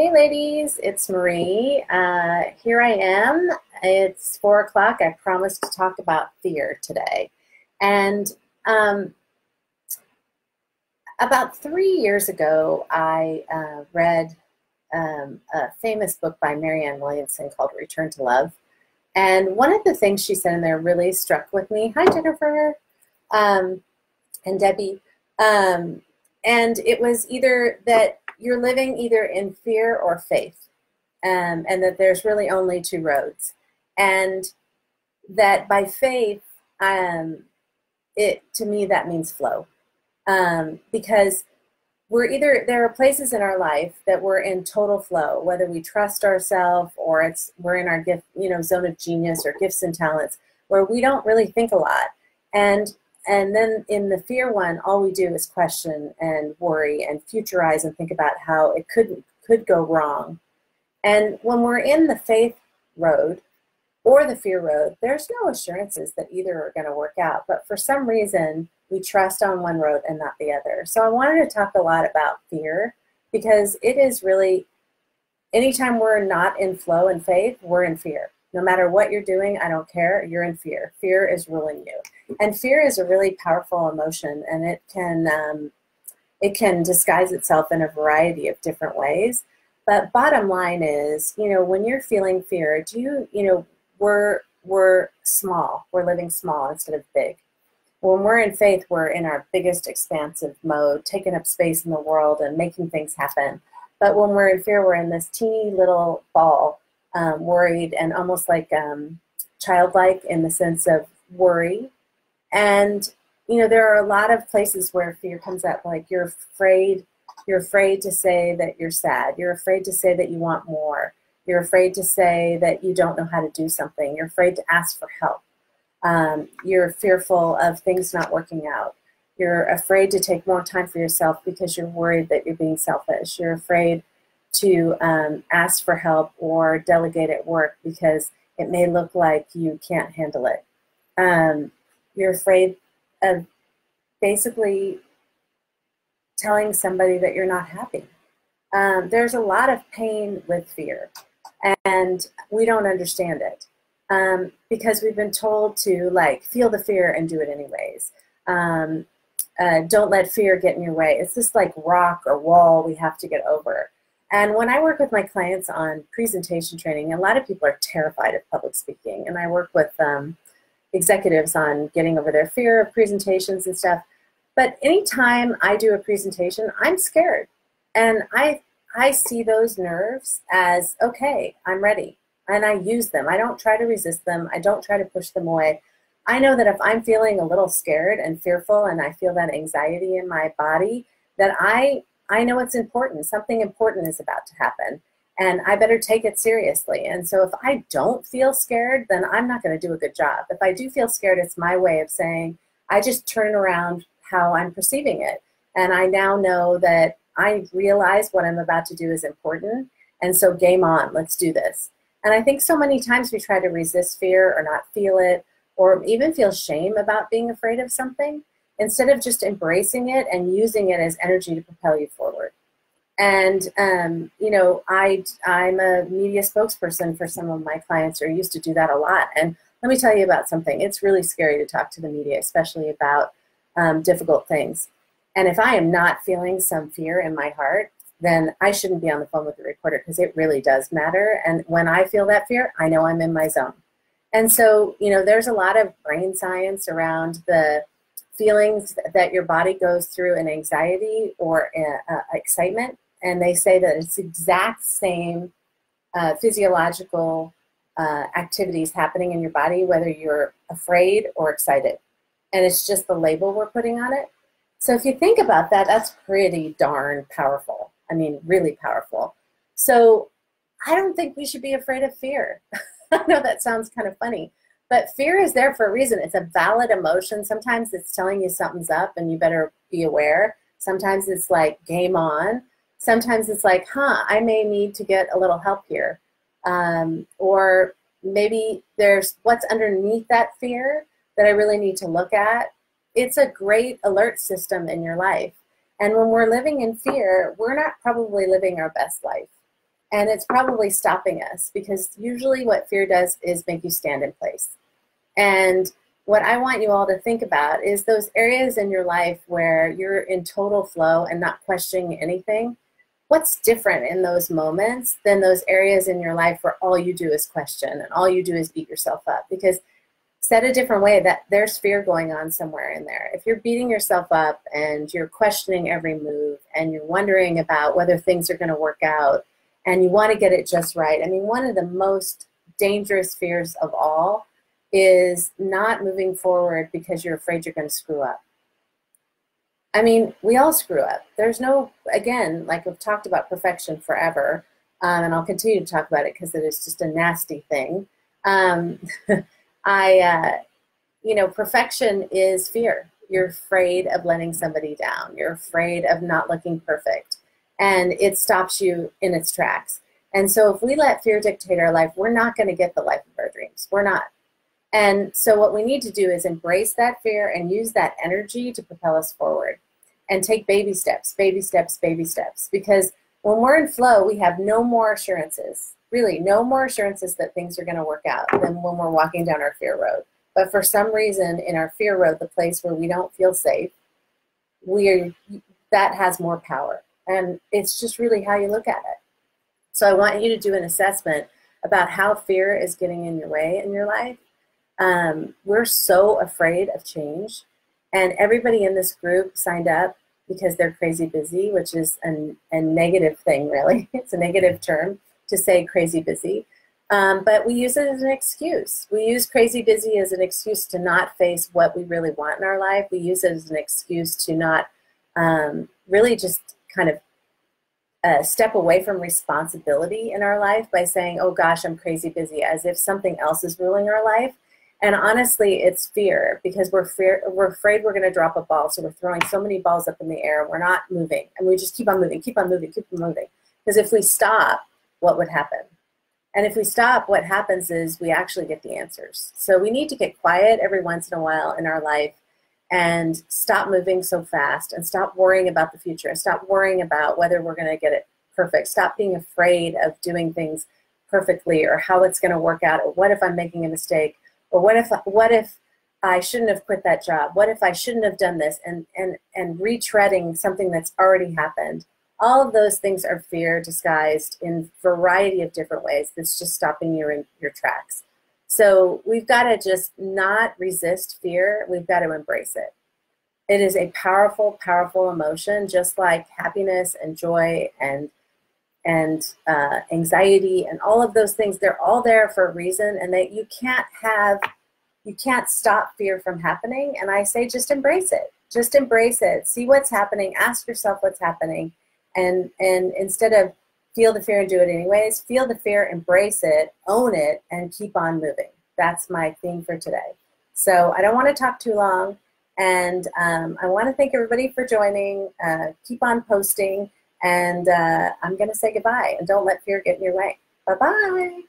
Hey ladies, it's Marie. Here I am. It's 4 o'clock. I promised to talk about fear today. And about 3 years ago, I read a famous book by Marianne Williamson called Return to Love. And one of the things she said in there really struck with me. Hi, Jennifer um, and Debbie. And it was either that you're living either in fear or faith, and that there's really only two roads. And that by faith, to me, that means flow. Because there are places in our life that we're in total flow, whether we trust ourselves or we're in our gift, zone of genius or gifts and talents, where we don't really think a lot. And then in the fear one, all we do is question and worry and futurize and think about how it could go wrong. And when we're in the faith road or the fear road, there's no assurances that either are going to work out. But for some reason, we trust on one road and not the other. So I wanted to talk a lot about fear, because it is really, anytime we're not in flow and faith, we're in fear. No matter what you're doing, I don't care, you're in fear. Fear is ruling you. And fear is a really powerful emotion, and it can disguise itself in a variety of different ways. But bottom line is, when you're feeling fear, we're small. We're living small instead of big. When we're in faith, we're in our biggest expansive mode, taking up space in the world and making things happen. But when we're in fear, we're in this teeny little ball, worried and almost like childlike in the sense of worry. And there are a lot of places where fear comes up, like you're afraid to say that you're sad. You're afraid to say that you want more. You're afraid to say that you don't know how to do something. You're afraid to ask for help. You're fearful of things not working out. You're afraid to take more time for yourself because you're worried that you're being selfish. You're afraid to ask for help or delegate at work because it may look like you can't handle it. You're afraid of basically telling somebody that you're not happy. There's a lot of pain with fear, and we don't understand it because we've been told to feel the fear and do it anyways. Don't let fear get in your way. It's this rock or wall we have to get over. And when I work with my clients on presentation training, a lot of people are terrified of public speaking, and I work with executives on getting over their fear of presentations and stuff. But anytime I do a presentation, I'm scared. And I see those nerves as, okay, I'm ready. And I use them. I don't try to resist them. I don't try to push them away. I know that if I'm feeling a little scared and fearful and I feel that anxiety in my body, that I know it's important. Something important is about to happen. And I better take it seriously. And so if I don't feel scared, then I'm not going to do a good job. If I do feel scared, it's my way of saying, I just turn around how I'm perceiving it. And I now know that I realize what I'm about to do is important. And so game on, let's do this. And I think so many times we try to resist fear or not feel it, or even feel shame about being afraid of something, instead of just embracing it and using it as energy to propel you forward. And, I'm a media spokesperson for some of my clients, or used to do that a lot. And let me tell you about something. It's really scary to talk to the media, especially about difficult things. And if I am not feeling some fear in my heart, then I shouldn't be on the phone with the reporter, because it really does matter. And when I feel that fear, I know I'm in my zone. And so, there's a lot of brain science around the feelings that your body goes through in anxiety or excitement. And they say that it's exact same physiological activities happening in your body, whether you're afraid or excited. And it's just the label we're putting on it. So if you think about that, that's pretty darn powerful. I mean, really powerful. So I don't think we should be afraid of fear. I know that sounds kind of funny, but fear is there for a reason. It's a valid emotion. Sometimes it's telling you something's up and you better be aware. Sometimes it's like game on. Sometimes it's like, I may need to get a little help here. Or maybe there's what's underneath that fear that I really need to look at. It's a great alert system in your life. And when we're living in fear, we're not probably living our best life. And it's probably stopping us, because usually what fear does is make you stand in place. And what I want you all to think about is those areas in your life where you're in total flow and not questioning anything. What's different in those moments than those areas in your life where all you do is question and all you do is beat yourself up? Because said a different way, that there's fear going on somewhere in there. If you're beating yourself up and you're questioning every move and you're wondering about whether things are going to work out and you want to get it just right, I mean, one of the most dangerous fears of all is not moving forward because you're afraid you're going to screw up. I mean, we all screw up. There's no, again, like we've talked about perfection forever, and I'll continue to talk about it because it is just a nasty thing. You know, perfection is fear. You're afraid of letting somebody down. You're afraid of not looking perfect, and it stops you in its tracks. And so if we let fear dictate our life, we're not going to get the life of our dreams. We're not. And so what we need to do is embrace that fear and use that energy to propel us forward and take baby steps, baby steps, baby steps. Because when we're in flow, we have no more assurances, really no more assurances that things are going to work out than when we're walking down our fear road. But for some reason in our fear road, the place where we don't feel safe, that has more power. And it's just really how you look at it. So I want you to do an assessment about how fear is getting in your way in your life. We're so afraid of change, and everybody in this group signed up because they're crazy busy, which is a negative thing, really. It's a negative term to say crazy busy, but we use it as an excuse. We use crazy busy as an excuse to not face what we really want in our life. We use it as an excuse to not really just kind of step away from responsibility in our life by saying, oh gosh, I'm crazy busy, as if something else is ruling our life. And honestly, it's fear, because we're afraid we're going to drop a ball. So we're throwing so many balls up in the air, and we're not moving. And we just keep on moving, keep on moving, keep on moving. Because if we stop, what would happen? And if we stop, what happens is we actually get the answers. So we need to get quiet every once in a while in our life and stop moving so fast and stop worrying about the future and stop worrying about whether we're going to get it perfect. Stop being afraid of doing things perfectly or how it's going to work out, or what if I'm making a mistake. Or what if I shouldn't have quit that job? What if I shouldn't have done this? And retreading something that's already happened. All of those things are fear disguised in a variety of different ways that's just stopping you in your tracks. So we've got to just not resist fear. We've got to embrace it. It is a powerful, powerful emotion, just like happiness and joy and anxiety and all of those things. They're all there for a reason, and that you can't stop fear from happening. And I say just embrace it. Just embrace it. See what's happening. Ask yourself what's happening, and instead of feel the fear and do it anyways, feel the fear, embrace it, own it, and keep on moving. That's my theme for today. So I don't want to talk too long, and I want to thank everybody for joining. Keep on posting. And I'm going to say goodbye, and don't let fear get in your way. Bye-bye.